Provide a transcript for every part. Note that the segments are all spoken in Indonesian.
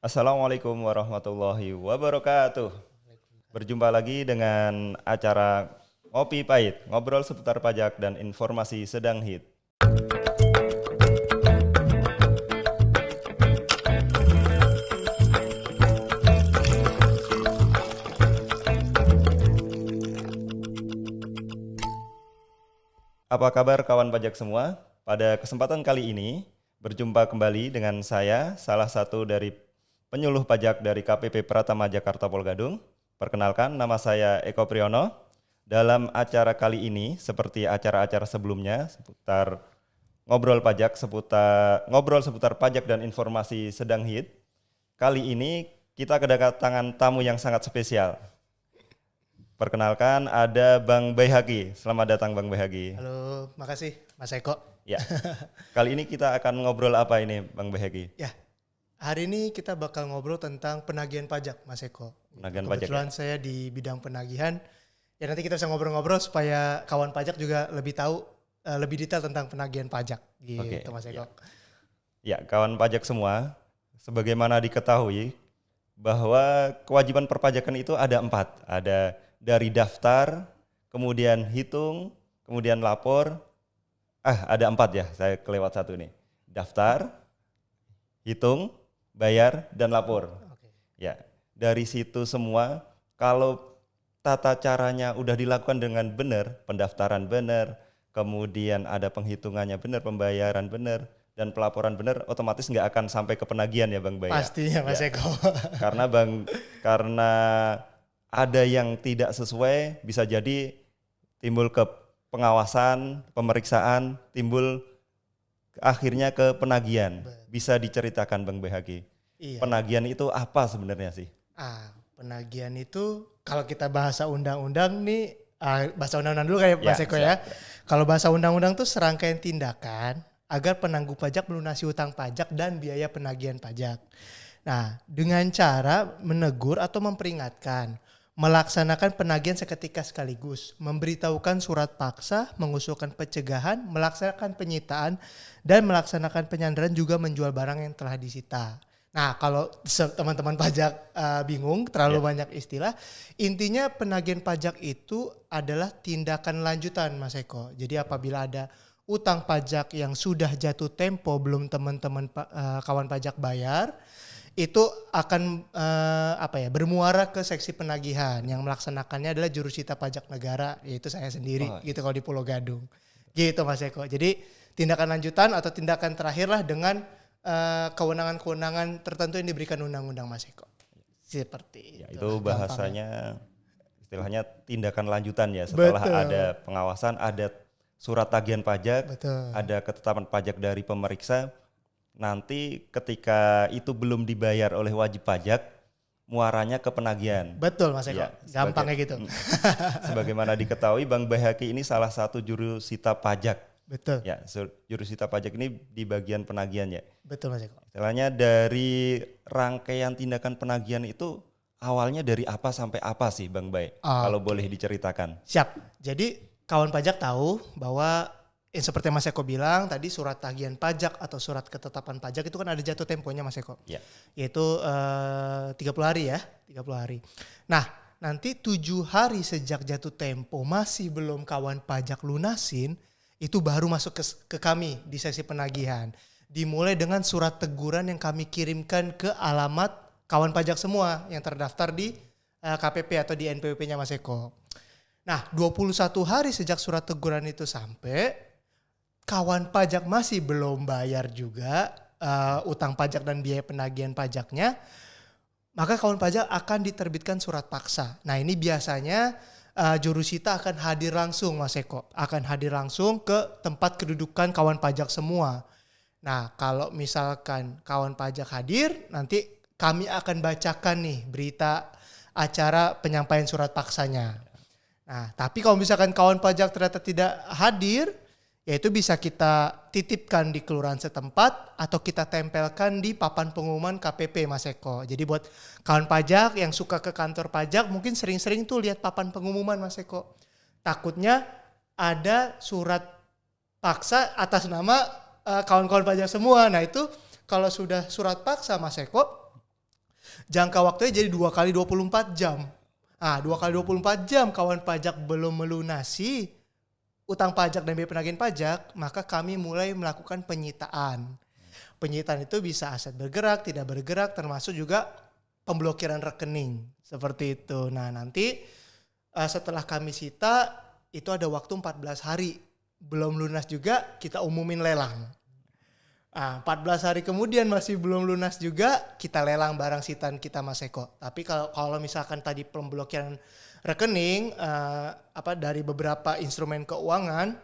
Assalamualaikum warahmatullahi wabarakatuh. Berjumpa lagi dengan acara Ngopi Pahit, ngobrol seputar pajak dan informasi sedang hit. Apa kabar kawan pajak semua? Pada kesempatan kali ini, berjumpa kembali dengan saya, salah satu dari penyuluh pajak dari KPP Pratama Jakarta Polgadung. Perkenalkan, nama saya Eko Priyono. Dalam acara kali ini, seperti acara-acara sebelumnya, seputar ngobrol seputar pajak dan informasi sedang hit. Kali ini kita kedatangan tamu yang sangat spesial. Perkenalkan, ada Bang Baihaqi. Selamat datang Bang Baihaqi. Halo, makasih Mas Eko. Ya, kali ini kita akan ngobrol apa ini Bang Baihaqi? Ya, hari ini kita bakal ngobrol tentang penagihan pajak Mas Eko. Penagihan pajak, Kebetulan saya di bidang penagihan. Ya nanti kita bisa ngobrol-ngobrol supaya kawan pajak juga lebih tahu, lebih detail tentang penagihan pajak. Gitu Oke, Mas Eko. Ya, kawan pajak semua, sebagaimana diketahui bahwa kewajiban perpajakan itu ada 4. Ada dari daftar, kemudian hitung, kemudian lapor. Ada 4 ya, saya kelewat satu nih. Daftar, hitung, bayar, dan lapor. Oke. Ya, dari situ semua, kalau tata caranya udah dilakukan dengan benar, pendaftaran benar, kemudian ada penghitungannya benar, pembayaran benar, dan pelaporan benar, otomatis nggak akan sampai ke penagihan ya Bang Bay. Pastinya Mas Ya. Eko. Karena ada yang tidak sesuai, bisa jadi timbul ke pengawasan, pemeriksaan, timbul akhirnya ke penagihan. Bisa diceritakan Bang Baihaqi, Iya. penagihan itu apa sebenarnya sih? Penagihan itu kalau kita bahasa undang-undang nih, bahasa undang-undang dulu kayak Mas Eko ya. Kalau bahasa undang-undang tuh serangkaian tindakan agar penanggung pajak melunasi utang pajak dan biaya penagihan pajak. Nah, dengan cara menegur atau memperingatkan, melaksanakan penagihan seketika sekaligus, memberitahukan surat paksa, mengusulkan pencegahan, melaksanakan penyitaan, dan melaksanakan penyandaran juga menjual barang yang telah disita. Nah, kalau teman-teman pajak bingung, terlalu banyak istilah, intinya penagihan pajak itu adalah tindakan lanjutan Mas Eko. Jadi apabila ada utang pajak yang sudah jatuh tempo belum teman-teman kawan pajak bayar, itu akan bermuara ke seksi penagihan. Yang melaksanakannya adalah jurusita pajak negara, yaitu saya sendiri gitu kalau di Pulau Gadung. Gitu Mas Eko. Jadi tindakan lanjutan atau tindakan terakhir lah dengan kewenangan-kewenangan tertentu yang diberikan undang-undang Mas Eko. Seperti itu bahasanya istilahnya tindakan lanjutan ya, setelah ada pengawasan, ada surat tagihan pajak, ada ketetapan pajak dari pemeriksa. Nanti ketika itu belum dibayar oleh wajib pajak, muaranya ke penagihan. Betul Mas Eko, gampangnya gitu. Sebagaimana diketahui Bang Baihaqi ini salah satu jurusita pajak. Betul. Ya, jurusita pajak ini di bagian penagihan ya. Betul Mas Eko. Istilahnya dari rangkaian tindakan penagihan itu awalnya dari apa sampai apa sih Bang Bay? Kalau boleh diceritakan. Siap. Jadi kawan pajak tahu bahwa seperti Mas Eko bilang tadi, surat tagihan pajak atau surat ketetapan pajak itu kan ada jatuh temponya Mas Eko. Ya. Yaitu 30 hari ya, 30 hari. Nah, nanti 7 hari sejak jatuh tempo masih belum kawan pajak lunasin, itu baru masuk ke kami di sesi penagihan. Dimulai dengan surat teguran yang kami kirimkan ke alamat kawan pajak semua yang terdaftar di KPP atau di NPWP-nya Mas Eko. Nah, 21 hari sejak surat teguran itu sampai, kawan pajak masih belum bayar juga utang pajak dan biaya penagihan pajaknya, maka kawan pajak akan diterbitkan surat paksa. Nah, ini biasanya jurusita akan hadir langsung Mas Eko, akan hadir langsung ke tempat kedudukan kawan pajak semua. Nah, kalau misalkan kawan pajak hadir, nanti kami akan bacakan nih berita acara penyampaian surat paksanya. Nah, tapi kalau misalkan kawan pajak ternyata tidak hadir, yaitu bisa kita titipkan di kelurahan setempat atau kita tempelkan di papan pengumuman KPP Mas Eko. Jadi buat kawan pajak yang suka ke kantor pajak mungkin sering-sering tuh lihat papan pengumuman Mas Eko. Takutnya ada surat paksa atas nama kawan-kawan pajak semua. Nah itu kalau sudah surat paksa Mas Eko, jangka waktunya jadi 2 kali 24 jam. 2 kali 24 jam kawan pajak belum melunasi utang pajak dan biaya penagihan pajak, maka kami mulai melakukan penyitaan. Penyitaan itu bisa aset bergerak, tidak bergerak, termasuk juga pemblokiran rekening. Seperti itu. Nah nanti setelah kami sita, itu ada waktu 14 hari. Belum lunas juga, kita umumin lelang. 14 hari kemudian masih belum lunas juga, kita lelang barang sitaan kita Mas Eko. Tapi kalau misalkan tadi pemblokiran rekening dari beberapa instrumen keuangan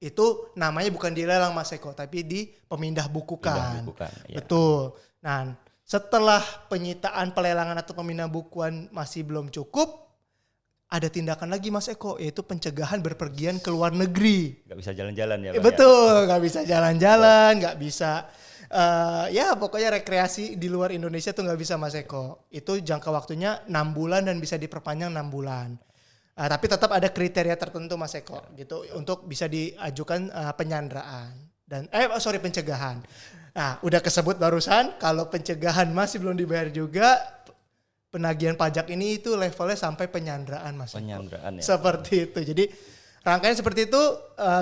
itu namanya bukan dilelang Mas Eko, tapi di pemindah bukukan. Ya. Betul. Nah, setelah penyitaan, pelelangan atau pemindah bukuan masih belum cukup, ada tindakan lagi Mas Eko, yaitu pencegahan berpergian ke luar negeri. Nggak bisa jalan-jalan ya Bang? Betul, nggak bisa jalan-jalan, nggak bisa pokoknya rekreasi di luar Indonesia tuh nggak bisa Mas Eko. Itu jangka waktunya 6 bulan dan bisa diperpanjang 6 bulan. Tapi tetap ada kriteria tertentu Mas Eko gitu untuk bisa diajukan penyanderaan dan pencegahan. Nah, udah kesebut barusan kalau pencegahan masih belum dibayar juga, penagihan pajak ini itu levelnya sampai penyanderaan Mas Eko. Penyanderaan ya. Seperti itu. Jadi rangkaian seperti itu,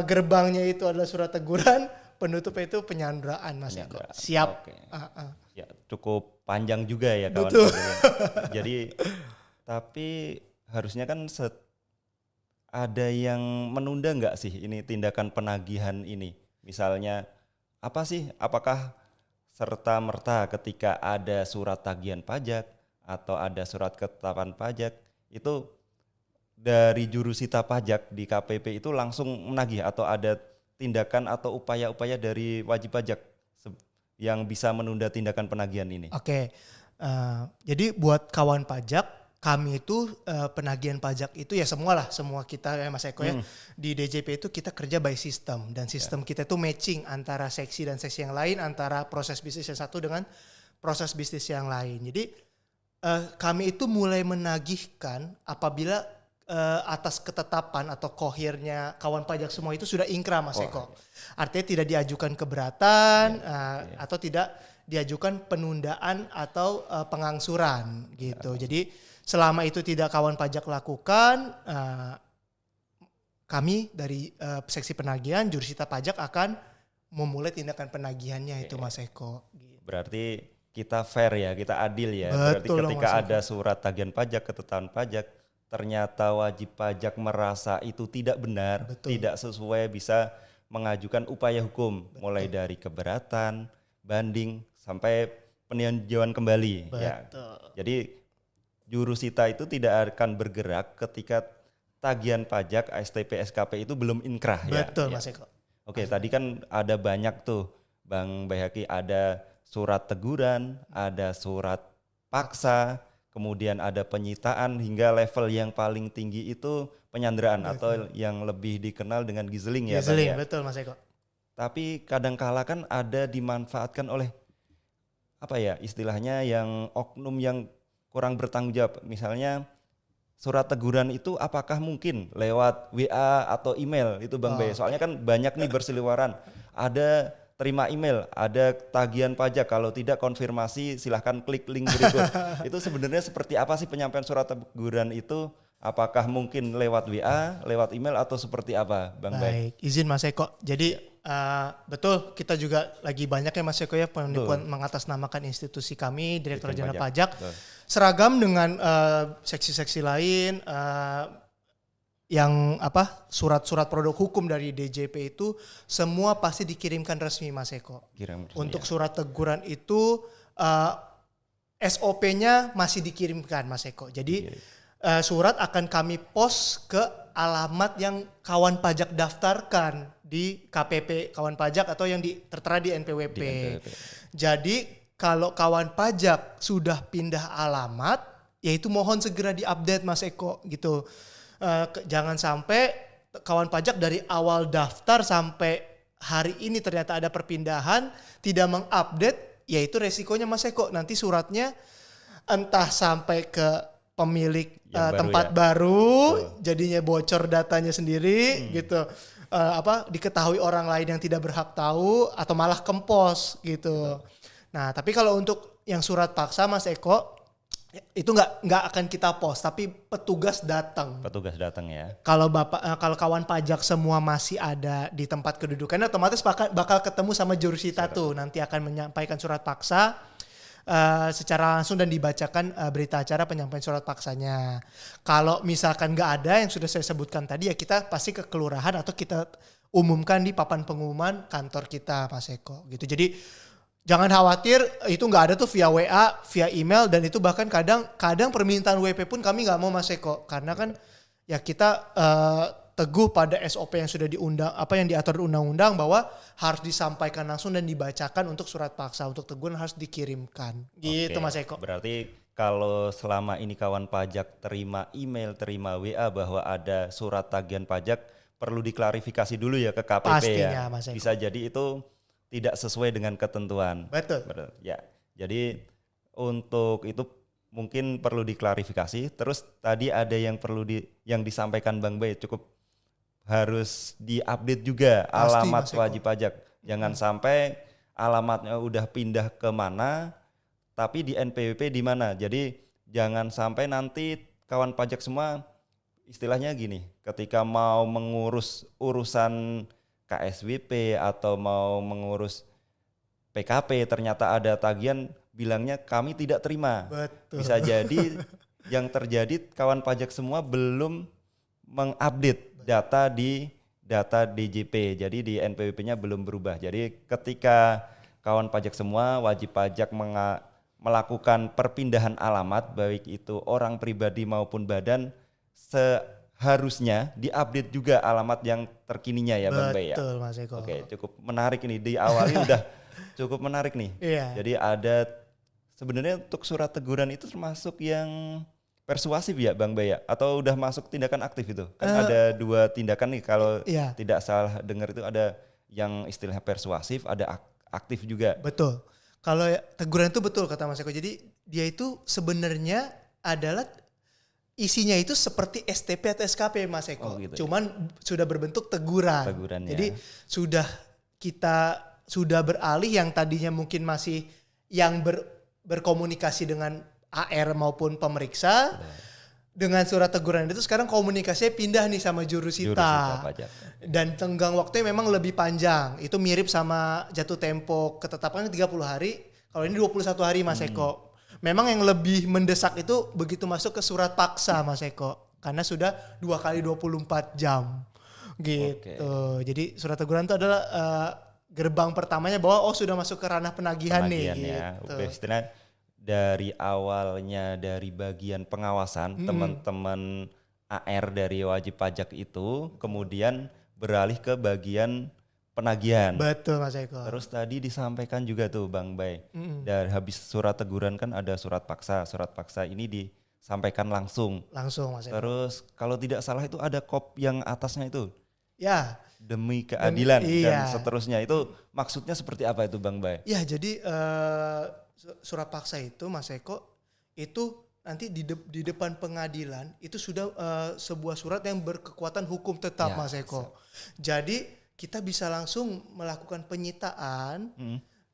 gerbangnya itu adalah surat teguran, penutupnya itu penyanderaan Mas Eko. Siap. Okay. Ya, cukup panjang juga ya kawan. Betul. Jadi tapi harusnya kan ada yang menunda nggak sih ini tindakan penagihan ini? Misalnya apa sih? Apakah serta-merta ketika ada surat tagihan pajak atau ada surat ketetapan pajak itu dari jurusita pajak di KPP itu langsung menagih, atau ada tindakan atau upaya-upaya dari wajib pajak yang bisa menunda tindakan penagihan ini? Oke. Jadi buat kawan pajak, kami itu penagihan pajak itu ya semua kita ya Mas Eko ya. Di DJP itu kita kerja by system, dan sistem kita itu matching antara seksi dan seksi yang lain, antara proses bisnis yang satu dengan proses bisnis yang lain. Jadi kami itu mulai menagihkan apabila atas ketetapan atau kohirnya kawan pajak semua itu sudah ingkrah Mas Eko. Artinya tidak diajukan keberatan atau tidak diajukan penundaan atau pengangsuran gitu. Jadi selama itu tidak kawan pajak lakukan, kami dari seksi penagihan jurusita pajak akan memulai tindakan penagihannya itu Mas Eko. Gitu. Berarti kita fair ya, kita adil ya. Berarti Betul ketika Mas ada surat tagihan pajak, ketetapan pajak, ternyata wajib pajak merasa itu tidak benar, tidak sesuai, bisa mengajukan upaya hukum. Betul. Mulai dari keberatan, banding, sampai peninjauan kembali. Betul. Ya. Jadi jurusita itu tidak akan bergerak ketika tagihan pajak STP SKP itu belum inkrah. Betul ya. Mas Eko. Oke, tadi kan ada banyak tuh Bang Bayhaki, ada surat teguran, ada surat paksa, kemudian ada penyitaan, hingga level yang paling tinggi itu penyanderaan atau yang lebih dikenal dengan gizeling ya. Gizeling, betul Mas Eko. Tapi kadangkala kan ada dimanfaatkan oleh istilahnya yang oknum yang kurang bertanggung jawab. Misalnya surat teguran itu apakah mungkin lewat WA atau email itu Bang Bay? Soalnya kan banyak nih berseliweran. Ada terima email, ada tagihan pajak, kalau tidak konfirmasi silahkan klik link berikut. Itu sebenarnya seperti apa sih penyampaian surat teguran itu? Apakah mungkin lewat WA, lewat email, atau seperti apa Bang Bay? Baik, izin Mas Eko. Jadi betul, kita juga lagi banyak ya Mas Eko ya penipuan mengatasnamakan institusi kami, Direktorat Jenderal Pajak. Seragam dengan seksi-seksi lain, yang surat-surat produk hukum dari DJP itu semua pasti dikirimkan resmi Mas Eko. Untuk surat teguran itu SOP-nya masih dikirimkan Mas Eko. Jadi surat akan kami post ke alamat yang kawan pajak daftarkan di KPP kawan pajak atau yang tertera di NPWP. Jadi kalau kawan pajak sudah pindah alamat, yaitu mohon segera diupdate Mas Eko gitu. Jangan sampai kawan pajak dari awal daftar sampai hari ini ternyata ada perpindahan tidak mengupdate, yaitu resikonya Mas Eko nanti suratnya entah sampai ke pemilik tempat baru, jadinya bocor datanya sendiri gitu, diketahui orang lain yang tidak berhak tahu, atau malah kempos gitu. Nah tapi kalau untuk yang surat paksa Mas Eko itu nggak akan kita post, tapi petugas datang. Petugas datang ya. Kalau kalau kawan pajak semua masih ada di tempat kedudukannya, otomatis bakal ketemu sama jurusita tuh. Nanti akan menyampaikan surat paksa secara langsung dan dibacakan berita acara penyampaian surat paksanya. Kalau misalkan nggak ada yang sudah saya sebutkan tadi, ya kita pasti ke kelurahan atau kita umumkan di papan pengumuman kantor kita, Mas Eko. Gitu. Jadi jangan khawatir, itu nggak ada tuh via WA, via email, dan itu bahkan kadang permintaan WP pun kami nggak mau, Mas Eko, karena kan ya kita teguh pada SOP yang sudah diundang, apa yang diatur undang-undang, bahwa harus disampaikan langsung dan dibacakan untuk surat paksa, untuk teguran harus dikirimkan. Gitu. Oke, Mas Eko. Berarti kalau selama ini kawan pajak terima email, terima WA bahwa ada surat tagihan pajak, perlu diklarifikasi dulu ya ke KPP. Pastinya, ya. Mas Eko. Bisa jadi itu tidak sesuai dengan ketentuan. Betul. Ya, jadi untuk itu mungkin perlu diklarifikasi. Terus tadi ada yang perlu yang disampaikan Bang Bay, cukup harus diupdate juga. Pasti, alamat wajib pajak. Jangan sampai alamatnya udah pindah ke mana, tapi di NPWP di mana. Jadi jangan sampai nanti kawan pajak semua istilahnya gini, ketika mau mengurus urusan KSWP atau mau mengurus PKP ternyata ada tagihan, bilangnya kami tidak terima. Betul. Bisa jadi yang terjadi kawan pajak semua belum mengupdate data DJP, jadi di NPWP-nya belum berubah. Jadi ketika kawan pajak semua wajib pajak melakukan perpindahan alamat, baik itu orang pribadi maupun badan, seharusnya diupdate juga alamat yang terkininya ya Bang Bay ya. Betul, Mas Eko. Oke, cukup menarik ini, di awal ini udah cukup menarik nih. Iya. Jadi ada sebenarnya untuk surat teguran itu termasuk yang persuasif ya Bang Bay ya, atau udah masuk tindakan aktif itu? Kan ada dua tindakan nih kalau tidak salah dengar, itu ada yang istilahnya persuasif, ada aktif juga. Betul. Kalau teguran itu betul kata Mas Eko. Jadi dia itu sebenarnya adalah isinya itu seperti STP atau SKP, Mas Eko. Gitu, cuman sudah berbentuk teguran. Jadi kita sudah beralih yang tadinya mungkin masih yang berkomunikasi dengan AR maupun pemeriksa. Dengan surat teguran itu sekarang komunikasinya pindah nih sama jurusita dan tenggang waktunya memang lebih panjang. Itu mirip sama jatuh tempo ketetapan 30 hari. Kalau ini 21 hari, Mas Eko. Memang yang lebih mendesak itu begitu masuk ke surat paksa, Mas Eko, karena sudah 2 kali 24 jam gitu. Jadi surat teguran itu adalah gerbang pertamanya bahwa sudah masuk ke ranah penagihan nih. Ya. Gitu. Istilahnya dari awalnya dari bagian pengawasan teman-teman AR dari wajib pajak itu kemudian beralih ke bagian penagihan. Betul, Mas Eko. Terus tadi disampaikan juga tuh Bang Bay, dari habis surat teguran kan ada surat paksa. Surat paksa ini disampaikan langsung. Langsung, Mas Eko. Terus kalau tidak salah itu ada kop yang atasnya itu. Ya. Demi keadilan dan seterusnya. Itu maksudnya seperti apa itu Bang Bay? Ya, jadi surat paksa itu, Mas Eko, itu nanti di depan pengadilan itu sudah sebuah surat yang berkekuatan hukum tetap, Mas Eko. Jadi kita bisa langsung melakukan penyitaan,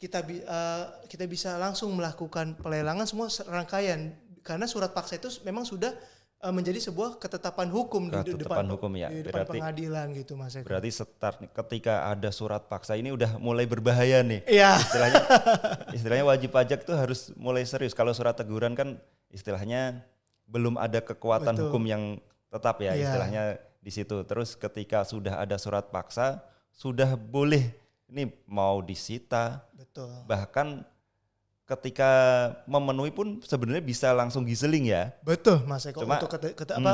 kita bisa langsung melakukan pelelangan semua rangkaian, karena surat paksa itu memang sudah menjadi sebuah ketetapan hukum di depan pengadilan gitu, Mas Eko. Berarti ketika ada surat paksa ini udah mulai berbahaya nih. Iya. Istilahnya wajib pajak tuh harus mulai serius. Kalau surat teguran kan istilahnya belum ada kekuatan hukum yang tetap ya, istilahnya di situ. Terus ketika sudah ada surat paksa, sudah boleh ini mau disita. Betul. Bahkan ketika memenuhi pun sebenarnya bisa langsung giseling ya. Betul, Mas Eko. Cuma,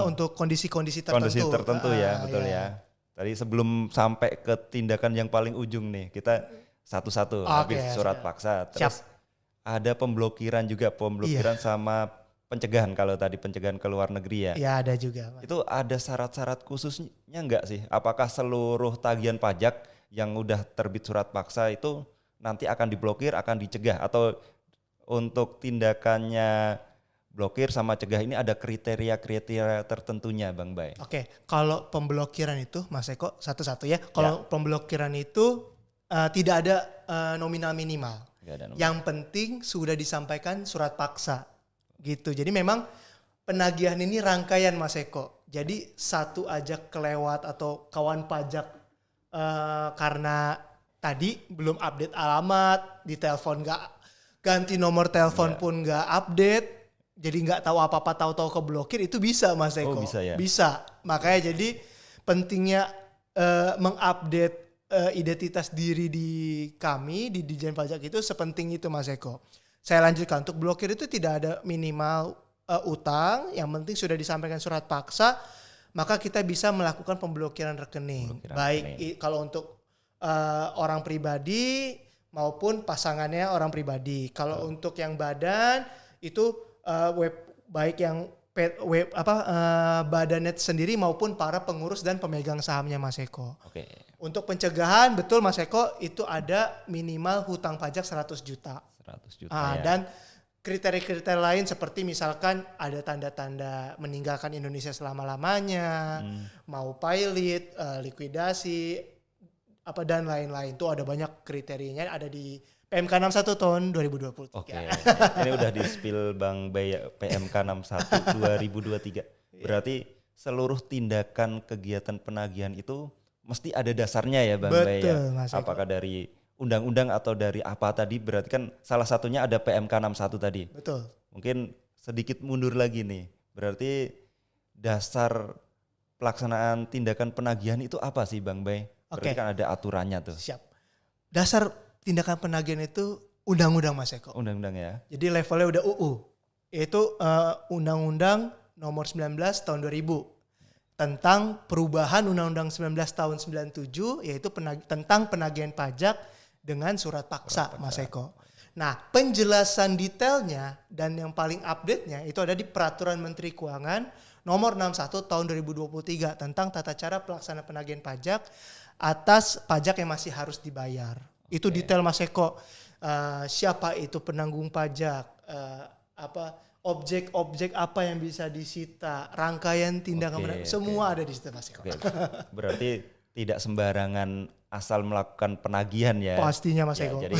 untuk kondisi-kondisi tertentu. Kondisi tertentu ya, betul ya. Tadi sebelum sampai ke tindakan yang paling ujung nih, kita satu-satu habis surat paksa. Terus ada pemblokiran juga, sama pencegahan. Kalau tadi pencegahan ke luar negeri ya. Iya, ada juga, Mas. Itu ada syarat-syarat khususnya enggak sih? Apakah seluruh tagihan pajak yang udah terbit surat paksa itu nanti akan diblokir, akan dicegah, atau untuk tindakannya blokir sama cegah ini ada kriteria-kriteria tertentunya, Bang Bay? Oke, kalau pemblokiran itu, Mas Eko, satu-satu ya. Kalau pemblokiran itu tidak ada nominal minimal. Nggak ada nomor. Yang penting sudah disampaikan surat paksa gitu. Jadi memang penagihan ini rangkaian Mas Eko. Jadi satu aja kelewat atau kawan pajak karena tadi belum update alamat, di telepon nggak ganti nomor telepon pun nggak update, jadi nggak tahu apa-apa, tahu-tahu keblokir, itu bisa Mas Eko. Bisa ya? Bisa. Makanya jadi pentingnya mengupdate identitas diri di kami di Ditjen Pajak itu sepenting itu Mas Eko. Saya lanjutkan, untuk blokir itu tidak ada minimal utang, yang penting sudah disampaikan surat paksa, maka kita bisa melakukan pemblokiran rekening. Kalau untuk orang pribadi maupun pasangannya orang pribadi. Kalau untuk yang badan itu baik yang badannya sendiri maupun para pengurus dan pemegang sahamnya Mas Eko. Untuk pencegahan betul Mas Eko, itu ada minimal hutang pajak 100 juta. 100 juta ya. Dan kriteria-kriteria lain seperti misalkan ada tanda-tanda meninggalkan Indonesia selama-lamanya, mau pilot, likuidasi, dan lain-lain. Itu ada banyak kriterianya, ada di PMK 61 tahun 2023. Ini udah di spill Bang Bay PMK 61 2023. Berarti seluruh tindakan kegiatan penagihan itu mesti ada dasarnya ya Bang Bay ya. Apakah dari undang-undang atau dari apa tadi, berarti kan salah satunya ada PMK 61 tadi. Betul. Mungkin sedikit mundur lagi nih. Berarti dasar pelaksanaan tindakan penagihan itu apa sih Bang Bay? Berarti kan ada aturannya tuh. Siap. Dasar tindakan penagihan itu undang-undang Mas Eko. Undang-undang ya. Jadi levelnya udah UU. Yaitu Undang-Undang Nomor 19 Tahun 2000 tentang perubahan Undang-Undang 19 Tahun 97, yaitu tentang penagihan pajak dengan surat paksa Mas Eko. Nah, penjelasan detailnya dan yang paling update-nya itu ada di Peraturan Menteri Keuangan Nomor 61 Tahun 2023 tentang tata cara pelaksanaan penagihan pajak atas pajak yang masih harus dibayar. Itu detail Mas Eko. Siapa itu penanggung pajak, objek-objek apa yang bisa disita, rangkaian tindakan semua ada di situ Mas Eko. Berarti tidak sembarangan asal melakukan penagihan ya. Pastinya Mas Eko. Jadi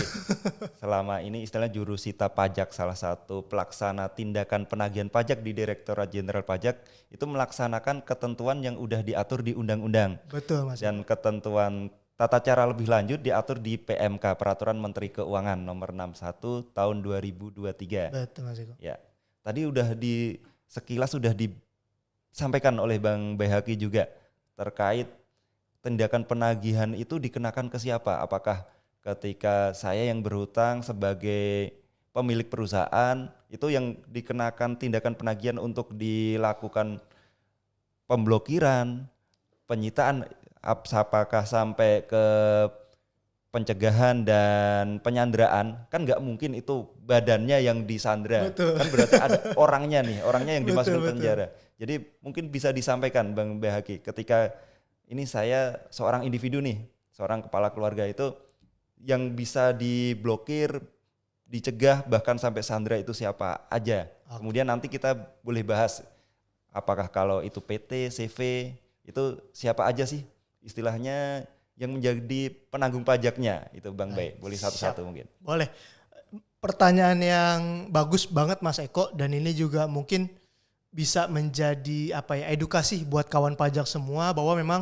selama ini istilah jurusita pajak, salah satu pelaksana tindakan penagihan pajak di Direktorat Jenderal Pajak itu melaksanakan ketentuan yang udah diatur di undang-undang. Betul Mas. Dan ketentuan tata cara lebih lanjut diatur di PMK, Peraturan Menteri Keuangan Nomor 61 Tahun 2023. Betul Mas Eko. Ya. Tadi udah sekilas sudah disampaikan oleh Bang Bayhaki juga terkait tindakan penagihan itu dikenakan ke siapa? Apakah ketika saya yang berhutang sebagai pemilik perusahaan itu yang dikenakan tindakan penagihan untuk dilakukan pemblokiran, penyitaan, apakah sampai ke pencegahan dan penyanderaan? Kan nggak mungkin itu badannya yang disandra. Betul. Kan berarti ada orangnya yang dimasukkan penjara. Jadi mungkin bisa disampaikan Bang Bayhaki, ketika ini saya seorang individu nih, seorang kepala keluarga itu yang bisa diblokir, dicegah, bahkan sampai sandra itu siapa aja. Kemudian nanti kita boleh bahas apakah kalau itu PT, CV, itu siapa aja sih istilahnya yang menjadi penanggung pajaknya itu Bang Bay. Boleh satu-satu mungkin. Boleh. Pertanyaan yang bagus banget Mas Eko, dan ini juga mungkin bisa menjadi edukasi buat kawan pajak semua bahwa memang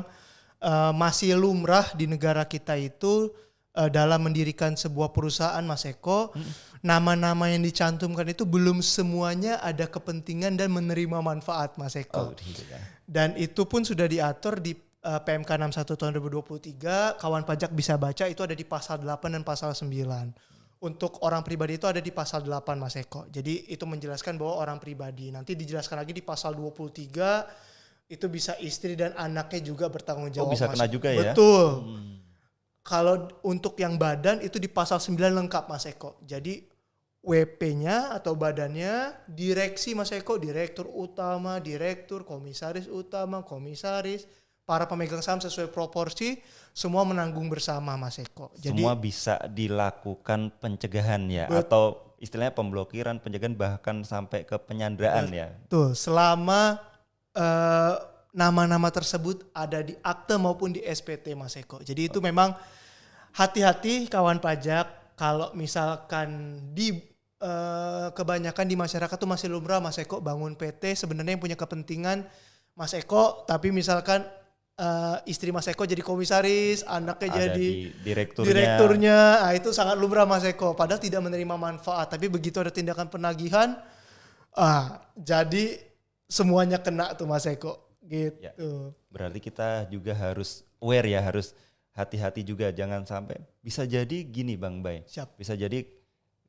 masih lumrah di negara kita itu dalam mendirikan sebuah perusahaan Mas Eko, nama-nama yang dicantumkan itu belum semuanya ada kepentingan dan menerima manfaat Mas Eko. Dan itu pun sudah diatur di PMK 61 tahun 2023, kawan pajak bisa baca, itu ada di pasal 8 dan pasal 9. Untuk orang pribadi itu ada di pasal 8 Mas Eko. Jadi itu menjelaskan bahwa orang pribadi. Nanti dijelaskan lagi di pasal 23, itu bisa istri dan anaknya juga bertanggung jawab. Bisa kena juga ya? Betul. Kalau untuk yang badan itu di pasal 9 lengkap Mas Eko. Jadi WP-nya atau badannya, direksi Mas Eko, direktur utama, direktur, komisaris utama, komisaris, para pemegang saham sesuai proporsi, semua menanggung bersama Mas Eko. Jadi semua bisa dilakukan pencegahan ya, atau istilahnya pemblokiran, pencegahan, bahkan sampai ke penyanderaan ya. Betul, selama nama-nama tersebut ada di akte maupun di SPT Mas Eko. Jadi itu memang hati-hati kawan pajak, kalau misalkan kebanyakan di masyarakat tuh masih lumrah Mas Eko bangun PT sebenarnya yang punya kepentingan Mas Eko, tapi misalkan istri Mas Eko jadi komisaris, anaknya Ada jadi di direkturnya, itu sangat lumrah Mas Eko. Padahal tidak menerima manfaat, tapi begitu ada tindakan penagihan, jadi semuanya kena tuh Mas Eko, gitu. Ya, berarti kita juga harus aware ya, harus hati-hati juga, jangan sampai bisa jadi gini Bang Bay. Siap. Bisa jadi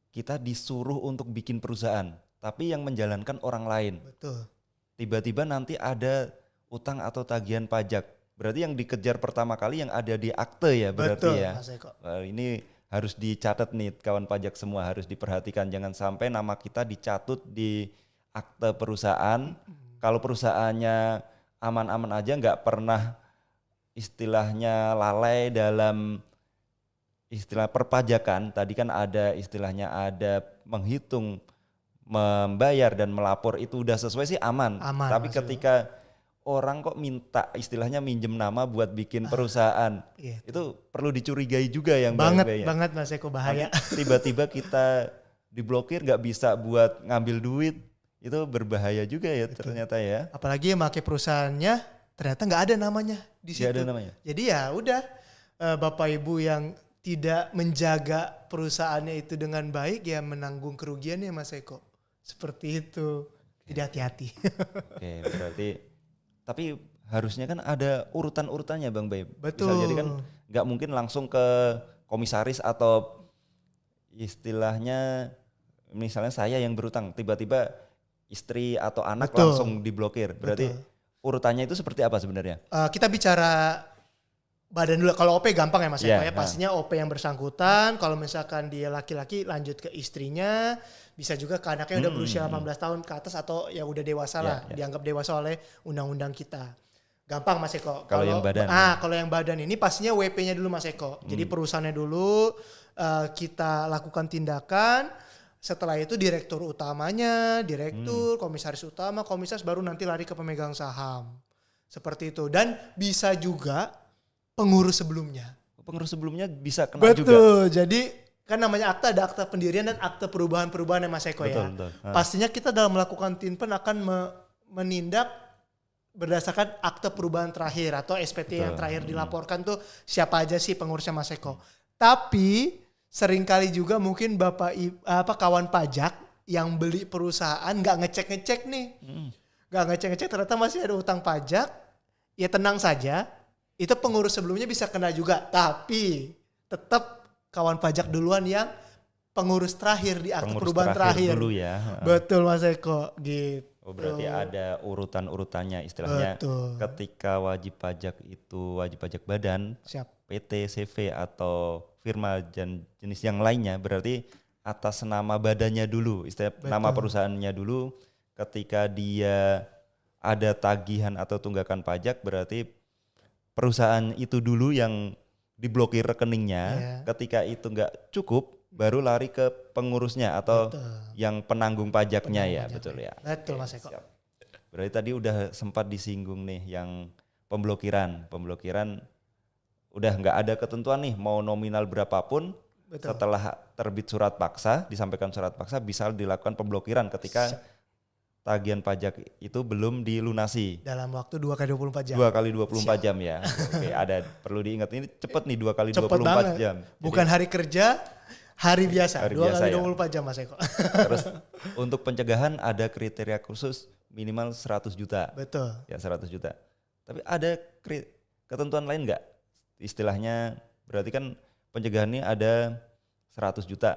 kita disuruh untuk bikin perusahaan, tapi yang menjalankan orang lain. Betul. Tiba-tiba nanti ada utang atau tagihan pajak. Berarti yang dikejar pertama kali yang ada di akte ya berarti Betul, ya. Mas Eko. Ini harus dicatat nih kawan pajak semua, harus diperhatikan, jangan sampai nama kita dicatut di akte perusahaan. Kalau perusahaannya aman-aman aja, nggak pernah istilahnya lalai dalam istilah perpajakan. Tadi kan ada istilahnya ada menghitung, membayar dan melapor, itu udah sesuai sih aman. Tapi Mas Eko. ketika orang kok minta istilahnya minjem nama buat bikin perusahaan, Iya. itu perlu dicurigai juga yang Banget Mas Eko, bahaya. Tiba-tiba kita diblokir, nggak bisa buat ngambil duit, itu berbahaya juga ya. Betul. Ternyata ya. Apalagi yang pakai perusahaannya ternyata nggak ada namanya di situ. Nggak ada namanya. Jadi ya udah, Bapak Ibu yang tidak menjaga perusahaannya itu dengan baik ya menanggung kerugiannya Mas Eko. Seperti itu. Tidak hati-hati. Oke, berarti tapi harusnya kan ada urutan-urutannya Bang Bay. Betul. Bisa jadi kan nggak mungkin langsung ke komisaris atau istilahnya misalnya saya yang berutang, tiba-tiba istri atau anak Betul. langsung diblokir. Berarti urutannya itu seperti apa sebenarnya? Kita bicara badan dulu. Kalau OP gampang ya Mas Eko ya. Nah. Pastinya OP yang bersangkutan. Kalau misalkan dia laki-laki lanjut ke istrinya. Bisa juga ke anaknya udah berusia 18 tahun ke atas atau yang udah dewasa lah. Dianggap dewasa oleh undang-undang kita. Gampang Mas Eko. Kalau yang badan. Kalau yang badan ini pastinya WP-nya dulu Mas Eko. Jadi perusahaannya dulu kita lakukan tindakan. Setelah itu direktur utamanya, komisaris utama, komisaris baru nanti lari ke pemegang saham. Seperti itu. Dan bisa juga pengurus sebelumnya. Pengurus sebelumnya bisa kena juga. Betul. Jadi kan namanya akta, ada akta pendirian dan akta perubahan-perubahan ya Mas Eko ya. Betul. Pastinya kita dalam melakukan tinpen akan menindak berdasarkan akta perubahan terakhir atau SPT yang terakhir dilaporkan tuh siapa aja sih pengurusnya Mas Eko. Tapi seringkali juga mungkin kawan pajak yang beli perusahaan nggak ngecek nih. Nggak ngecek ternyata masih ada utang pajak. Ya tenang saja, itu pengurus sebelumnya bisa kena juga. Tapi tetap kawan pajak duluan yang pengurus terakhir di akte perubahan terakhir. Dulu ya. Betul Mas Eko, gitu. Oh, berarti ada urutan-urutannya istilahnya. Betul. Ketika wajib pajak itu wajib pajak badan, Siap. PT, CV atau firma dan jenis yang lainnya, berarti atas nama badannya dulu, nama perusahaannya dulu. Ketika dia ada tagihan atau tunggakan pajak, berarti perusahaan itu dulu yang diblokir rekeningnya. Ketika itu nggak cukup, baru lari ke pengurusnya atau yang penanggung pajaknya. Betul ya. Betul Mas Eko. Siap. Berarti tadi udah sempat disinggung nih yang pemblokiran udah nggak ada ketentuan nih mau nominal berapapun. Betul. Setelah terbit surat paksa, disampaikan surat paksa, bisa dilakukan pemblokiran ketika tagihan pajak itu belum dilunasi. Dalam waktu 2 kali 24 jam. 2 kali 24 jam ya. Oke, perlu diingat ini cepet nih 2 kali 24 jam. Bukan hari kerja, hari biasa. 2 kali 24 jam Mas Eko. Terus untuk pencegahan ada kriteria khusus minimal 100 juta. Betul. Ya 100 juta. Tapi ada ketentuan lain nggak? Istilahnya berarti kan pencegahan ini ada 100 juta.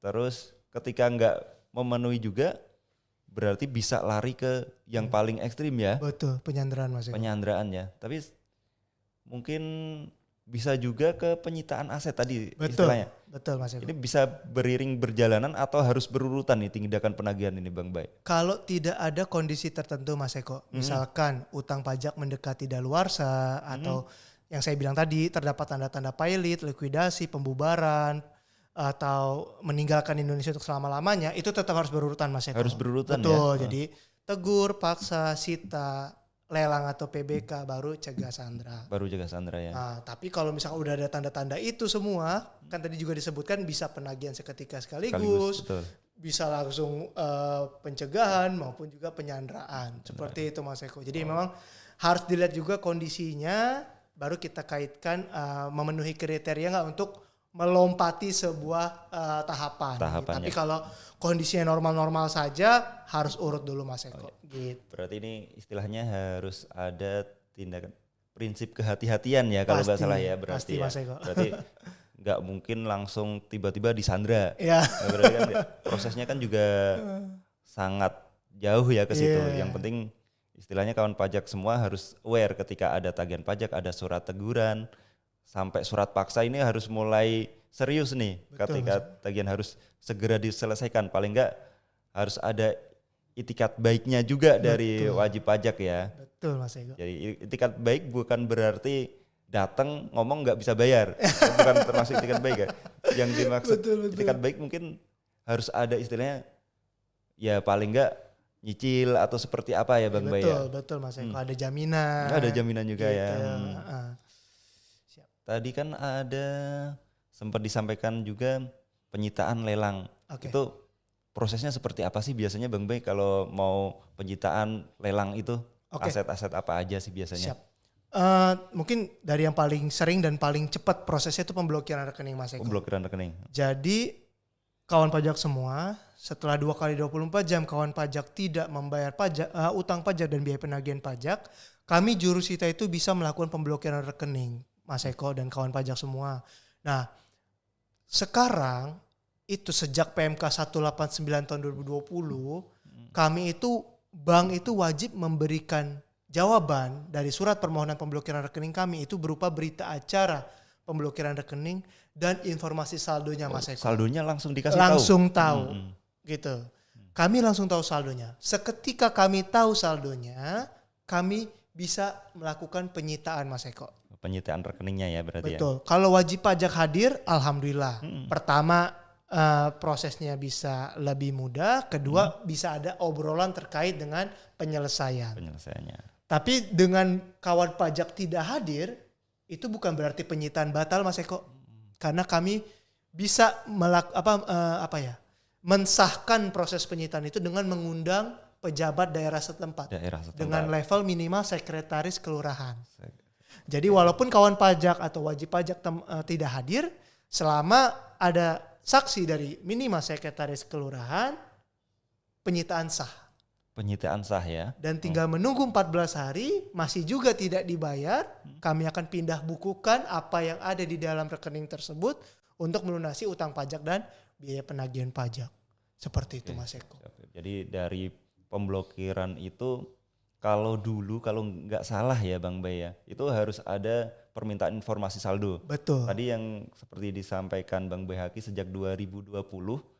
Terus ketika nggak memenuhi juga berarti bisa lari ke yang paling ekstrim ya. Betul, penyanderaan Mas Eko. Penyanderaan ya. Tapi mungkin bisa juga ke penyitaan aset tadi istilahnya. Betul Mas Eko. Ini bisa beriring berjalanan atau harus berurutan nih tindakan penagihan ini Bang Bay? Kalau tidak ada kondisi tertentu Mas Eko, misalkan utang pajak mendekati daluarsa atau yang saya bilang tadi terdapat tanda-tanda pilot, likuidasi, pembubaran atau meninggalkan Indonesia untuk selama-lamanya, itu tetap harus berurutan Mas Eko. Harus berurutan. Betul, ya. jadi tegur, paksa, sita, lelang atau PBK baru cegah sandra. Baru jaga sandra ya. Nah, tapi kalau misalkan udah ada tanda-tanda itu semua, kan tadi juga disebutkan bisa penagihan seketika sekaligus Betul. bisa langsung pencegahan maupun juga penyanderaan. Seperti itu Mas Eko. Jadi memang harus dilihat juga kondisinya, baru kita kaitkan memenuhi kriteria nggak untuk melompati sebuah tahapan. Tapi kalau kondisinya normal-normal saja, harus urut dulu Mas Eko. Gitu. Berarti ini istilahnya harus ada tindakan prinsip kehati-hatian ya kalau nggak salah ya berarti pasti, ya. Mas Eko. Berarti nggak mungkin langsung tiba-tiba disandra. Ya. Nah, berarti kan prosesnya kan juga sangat jauh ya ke situ. Yang penting istilahnya kawan pajak semua harus aware ketika ada tagihan pajak, ada surat teguran, sampai surat paksa ini harus mulai serius nih. Ketika tagihan harus segera diselesaikan. Paling nggak harus ada itikat baiknya juga dari wajib pajak ya. Betul Mas Eko. Jadi itikat baik bukan berarti datang ngomong nggak bisa bayar, bukan termasuk itikat baik ya. Yang dimaksud itikat baik mungkin harus ada istilahnya ya paling nggak nyicil atau seperti apa ya Bang Bay ya. Betul Mas Eko. Ada jaminan. Ada jaminan juga gitu. ya. Siap. Tadi kan ada sempat disampaikan juga penyitaan lelang. Itu prosesnya seperti apa sih biasanya Bang Bay kalau mau penyitaan lelang itu? Aset-aset apa aja sih biasanya? Siap. Mungkin dari yang paling sering dan paling cepat prosesnya itu pemblokiran rekening Mas Eko. Pemblokiran rekening. Jadi kawan pajak semua setelah 2 kali 24 jam kawan pajak tidak membayar pajak, utang pajak dan biaya penagihan pajak, kami Jurusita itu bisa melakukan pemblokiran rekening Mas Eko dan kawan pajak semua. Nah, sekarang itu sejak PMK 189 tahun 2020, kami itu bank itu wajib memberikan jawaban dari surat permohonan pemblokiran rekening kami itu berupa berita acara pemblokiran rekening dan informasi saldonya Mas Eko. Saldonya langsung dikasih langsung tahu. Gitu. Kami langsung tahu saldonya. Seketika kami tahu saldonya, kami bisa melakukan penyitaan Mas Eko. Penyitaan rekeningnya ya berarti. Betul. Kalau wajib pajak hadir, alhamdulillah. Pertama prosesnya bisa lebih mudah, kedua bisa ada obrolan terkait dengan penyelesaiannya. Tapi dengan kawan pajak tidak hadir, itu bukan berarti penyitaan batal Mas Eko. Karena kami bisa mensahkan proses penyitaan itu dengan mengundang pejabat daerah setempat. Dengan level minimal sekretaris kelurahan. Jadi walaupun kawan pajak atau wajib pajak tidak hadir, selama ada saksi dari minimal sekretaris kelurahan, penyitaan sah. Penyitaan sah ya. Dan tinggal menunggu 14 hari, masih juga tidak dibayar, kami akan pindah bukukan apa yang ada di dalam rekening tersebut untuk melunasi utang pajak dan biaya penagihan pajak. Seperti itu Mas Eko. Jadi dari pemblokiran itu kalau nggak salah ya Bang Bay ya, itu harus ada permintaan informasi saldo. Betul. Tadi yang seperti disampaikan Bang Bay Haki sejak 2020,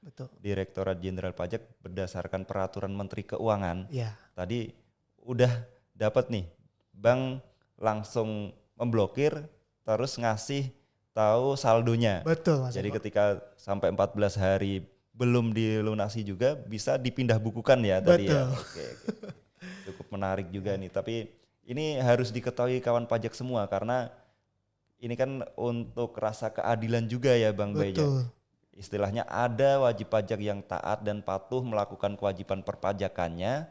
betul. Direktorat Jenderal Pajak berdasarkan peraturan Menteri Keuangan, tadi udah dapat nih, Bang langsung memblokir terus ngasih tahu saldonya. Betul Mas. Jadi ketika sampai 14 hari belum dilunasi juga bisa dipindah bukukan ya tadi ya. Oke. Cukup menarik juga nih, tapi ini harus diketahui kawan pajak semua karena ini kan untuk rasa keadilan juga ya Bang Bay. Istilahnya ada wajib pajak yang taat dan patuh melakukan kewajiban perpajakannya.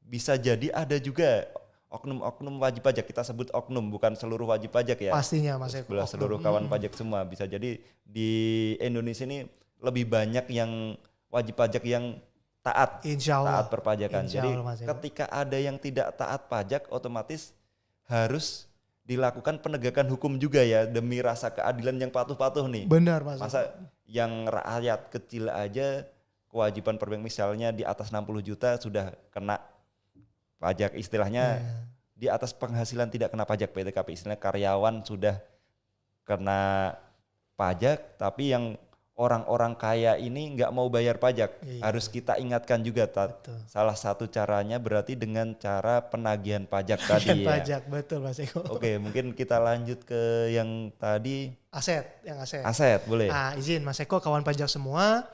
Bisa jadi ada juga oknum-oknum wajib pajak, kita sebut oknum bukan seluruh wajib pajak ya. Pastinya Mas Eko. Seluruh kawan pajak semua bisa jadi di Indonesia ini lebih banyak yang wajib pajak yang taat perpajakan. Jadi ketika ada yang tidak taat pajak otomatis harus dilakukan penegakan hukum juga ya demi rasa keadilan yang patuh-patuh nih. Benar Mas. Masa yang rakyat kecil aja kewajiban perbank misalnya di atas 60 juta sudah kena pajak, istilahnya di atas penghasilan tidak kena pajak PTKP, istilahnya karyawan sudah kena pajak, tapi yang orang-orang kaya ini nggak mau bayar pajak. Harus kita ingatkan juga salah satu caranya berarti dengan cara penagihan pajak tadi ya. Pajak, betul Mas Eko. Oke, mungkin kita lanjut ke yang tadi aset boleh. Izin Mas Eko, kawan pajak semua,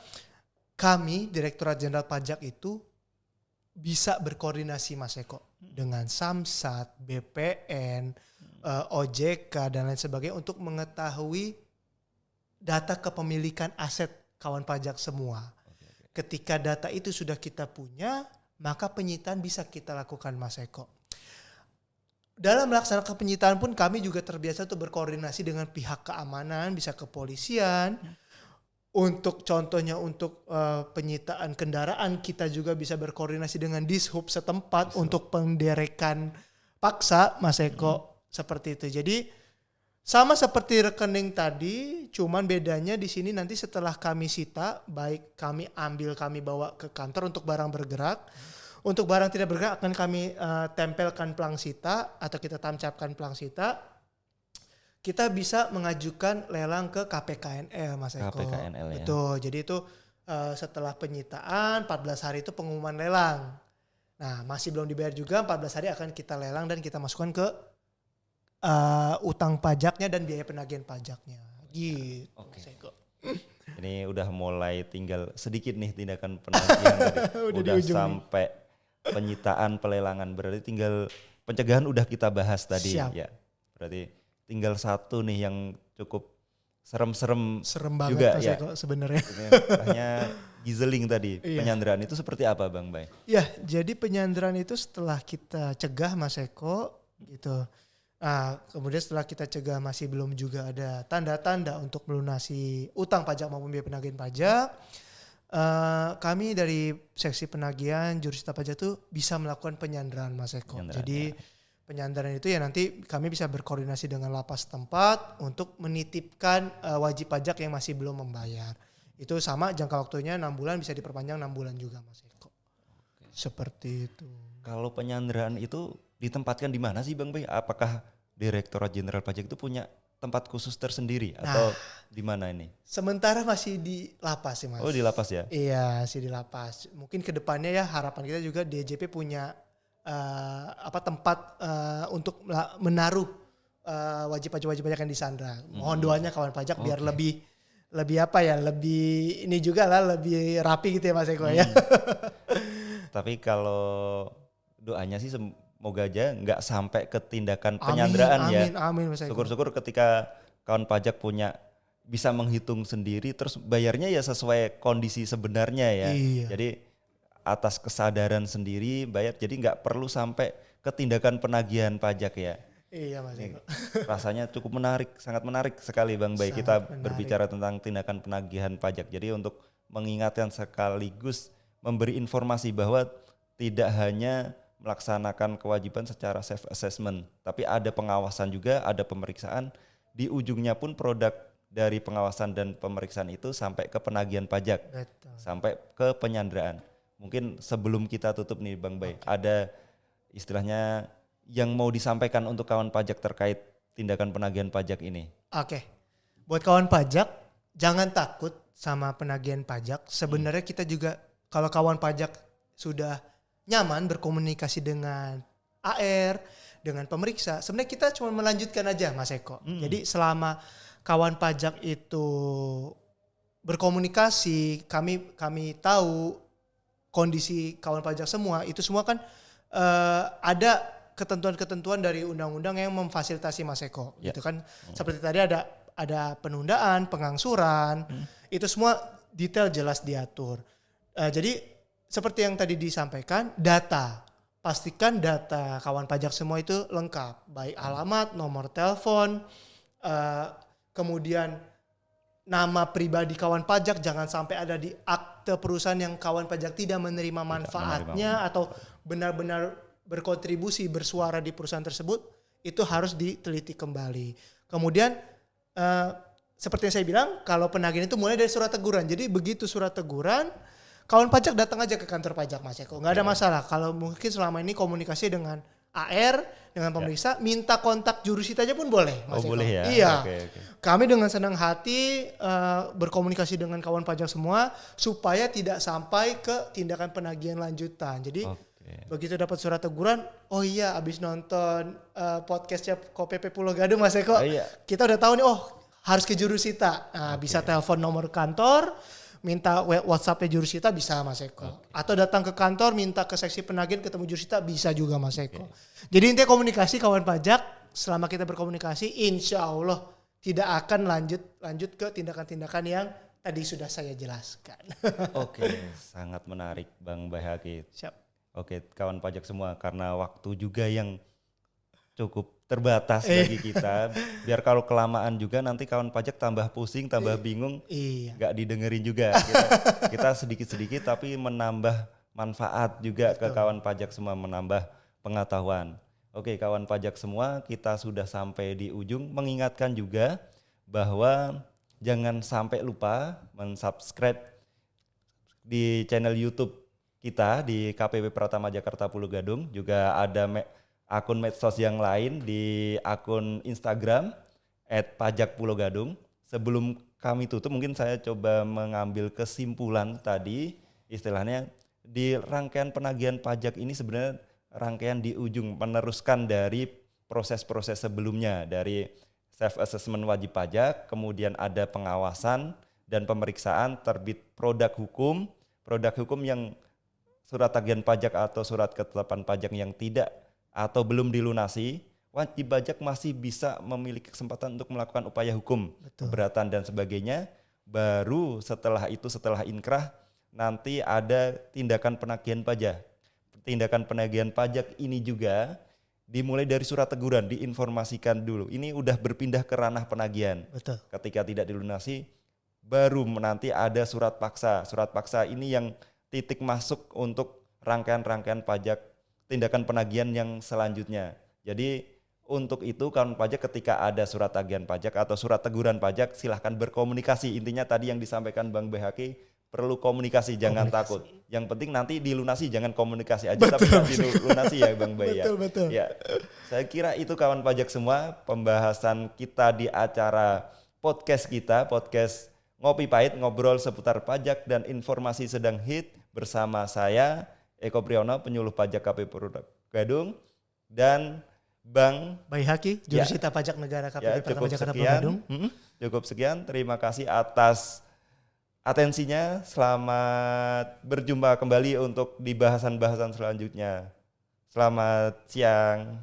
kami Direktorat Jenderal Pajak itu bisa berkoordinasi Mas Eko dengan Samsat, BPN, OJK dan lain sebagainya untuk mengetahui data kepemilikan aset kawan pajak semua. Ketika data itu sudah kita punya, maka penyitaan bisa kita lakukan Mas Eko. Dalam melaksanakan penyitaan pun kami juga terbiasa untuk berkoordinasi dengan pihak keamanan, bisa kepolisian. Untuk contohnya untuk penyitaan kendaraan kita juga bisa berkoordinasi dengan Dishub setempat untuk penderekan paksa Mas Eko seperti itu. Jadi sama seperti rekening tadi, cuman bedanya di sini nanti setelah kami sita, baik kami ambil kami bawa ke kantor untuk barang bergerak. Untuk barang tidak bergerak akan kami tempelkan pelang sita atau kita tancapkan pelang sita. Kita bisa mengajukan lelang ke KPKNL Mas Eko. KPKNL ya. Betul. Jadi itu setelah penyitaan 14 hari itu pengumuman lelang. Nah, masih belum dibayar juga 14 hari akan kita lelang dan kita masukkan ke utang pajaknya dan biaya penagihan pajaknya. Gitu. Oke. Mas Eko. Ini udah mulai tinggal sedikit nih tindakan penagihan tadi. Udah sampai penyitaan, pelelangan. Berarti tinggal pencegahan udah kita bahas tadi. Siap. Ya. Berarti tinggal satu nih yang cukup serem banget juga Mas ya. Eko sebenarnya. Hanya gizeling tadi. Iya. Penyanderaan itu seperti apa Bang Bay? Ya, jadi penyanderaan itu setelah kita cegah Mas Eko gitu. Kemudian setelah kita cegah masih belum juga ada tanda-tanda untuk melunasi utang pajak maupun biaya penagihan pajak. Kami dari seksi penagihan jurusita pajak itu bisa melakukan penyanderaan Mas Eko. Jadi penyanderaan itu ya nanti kami bisa berkoordinasi dengan lapas tempat untuk menitipkan wajib pajak yang masih belum membayar. Itu sama jangka waktunya 6 bulan bisa diperpanjang 6 bulan juga Mas Eko. Seperti itu. Kalau penyanderaan itu ditempatkan di mana sih Bang Bay? Apakah Direktorat Jenderal Pajak itu punya tempat khusus tersendiri atau di mana ini? Sementara masih di lapas sih Mas. Oh di lapas ya? Iya masih di lapas. Mungkin kedepannya ya harapan kita juga DJP punya tempat untuk menaruh wajib pajak yang disandra. Mohon doanya kawan pajak biar lebih ini juga lah lebih rapi gitu ya Mas Eko ya. Tapi kalau doanya sih semoga aja nggak sampai ke tindakan penyanderaan ya. Amin Mas Eko. Syukur-syukur ketika kawan pajak bisa menghitung sendiri terus bayarnya ya sesuai kondisi sebenarnya ya. Iya. Jadi atas kesadaran sendiri bayar, jadi nggak perlu sampai ke tindakan penagihan pajak ya. Iya Mas Eko. Rasanya cukup menarik, sangat menarik sekali Bang Bay. Sangat Kita menarik. berbicara tentang tindakan penagihan pajak. Jadi untuk mengingatkan sekaligus memberi informasi bahwa tidak hanya melaksanakan kewajiban secara self assessment, tapi ada pengawasan juga, ada pemeriksaan. Di ujungnya pun produk dari pengawasan dan pemeriksaan itu sampai ke penagihan pajak, Betul. sampai ke penyanderaan. Mungkin sebelum kita tutup nih Bang Bay, ada istilahnya yang mau disampaikan untuk kawan pajak terkait tindakan penagihan pajak ini? Oke. Buat kawan pajak, jangan takut sama penagihan pajak. Sebenarnya kita juga kalau kawan pajak sudah nyaman berkomunikasi dengan AR, dengan pemeriksa, sebenarnya kita cuma melanjutkan aja Mas Eko. Jadi selama kawan pajak itu berkomunikasi, kami tahu kondisi kawan pajak semua, itu semua kan ada ketentuan-ketentuan dari undang-undang yang memfasilitasi Mas Eko, gitu kan. Seperti tadi ada penundaan, pengangsuran, itu semua detail jelas diatur. Jadi seperti yang tadi disampaikan, pastikan data kawan pajak semua itu lengkap, baik alamat, nomor telepon, kemudian nama pribadi kawan pajak jangan sampai ada di akte perusahaan yang kawan pajak tidak menerima manfaatnya atau benar-benar berkontribusi bersuara di perusahaan tersebut, itu harus diteliti kembali. Kemudian seperti yang saya bilang, kalau penagihan itu mulai dari surat teguran. Jadi begitu surat teguran, kawan pajak datang aja ke kantor pajak Mas Eko. Nggak ada masalah. Kalau mungkin selama ini komunikasi dengan AR, dengan pemeriksa, minta kontak jurusita aja pun boleh Mas Eko. Boleh ya? Iya. Okay. Kami dengan senang hati berkomunikasi dengan kawan pajak semua supaya tidak sampai ke tindakan penagihan lanjutan. Jadi begitu dapat surat teguran, oh iya abis nonton podcastnya KPP Pulau Gadung Mas Eko, kita udah tahu nih, oh harus ke jurusita. Nah, bisa telepon nomor kantor, minta WhatsApp-nya Jurusita bisa Mas Eko. Atau datang ke kantor minta ke seksi penagihan ketemu Jurusita bisa juga Mas Eko. Jadi intinya komunikasi kawan pajak, selama kita berkomunikasi insya Allah tidak akan lanjut ke tindakan-tindakan yang tadi sudah saya jelaskan. Oke, sangat menarik Bang Baihaqi. Siap. Oke, kawan pajak semua, karena waktu juga yang cukup terbatas bagi kita. Biar kalau kelamaan juga nanti kawan pajak tambah pusing, tambah bingung, Iya. nggak didengerin juga. Kita sedikit-sedikit tapi menambah manfaat juga ke kawan pajak semua, menambah pengetahuan. Oke, kawan pajak semua, kita sudah sampai di ujung. Mengingatkan juga bahwa jangan sampai lupa mensubscribe di channel YouTube kita di KPP Pratama Jakarta Pulau Gadung. Juga ada akun medsos yang lain di akun Instagram @pajakpulogadung. Sebelum kami tutup, mungkin saya coba mengambil kesimpulan tadi, istilahnya di rangkaian penagihan pajak ini sebenarnya rangkaian di ujung, meneruskan dari proses-proses sebelumnya, dari self assessment wajib pajak, kemudian ada pengawasan dan pemeriksaan terbit produk hukum yang surat tagihan pajak atau surat ketetapan pajak yang tidak atau belum dilunasi, wajib pajak masih bisa memiliki kesempatan untuk melakukan upaya hukum, keberatan dan sebagainya. Baru setelah itu, setelah inkrah, nanti ada tindakan penagihan pajak. Tindakan penagihan pajak ini juga dimulai dari surat teguran, diinformasikan dulu. Ini udah berpindah ke ranah penagihan. Betul. Ketika tidak dilunasi, baru nanti ada surat paksa. Surat paksa ini yang titik masuk untuk rangkaian-rangkaian pajak, tindakan penagihan yang selanjutnya. Jadi untuk itu kawan pajak ketika ada surat tagihan pajak atau surat teguran pajak, silahkan berkomunikasi. Intinya tadi yang disampaikan Bang Baihaqi, perlu komunikasi, jangan takut. Yang penting nanti dilunasi, jangan komunikasi aja tapi dilunasi ya Bang Baih. Betul. Ya, saya kira itu kawan pajak semua pembahasan kita di acara podcast kita, podcast Ngopi Pahit, ngobrol seputar pajak dan informasi sedang hit bersama saya Eko Priyono, penyuluh pajak KPP Pulau Gadung, dan Bang Baihaqi, Jurusita Pajak Negara KPP Pratama Jakarta Pulau Gadung. Cukup sekian, terima kasih atas atensinya. Selamat berjumpa kembali untuk di bahasan-bahasan selanjutnya. Selamat siang.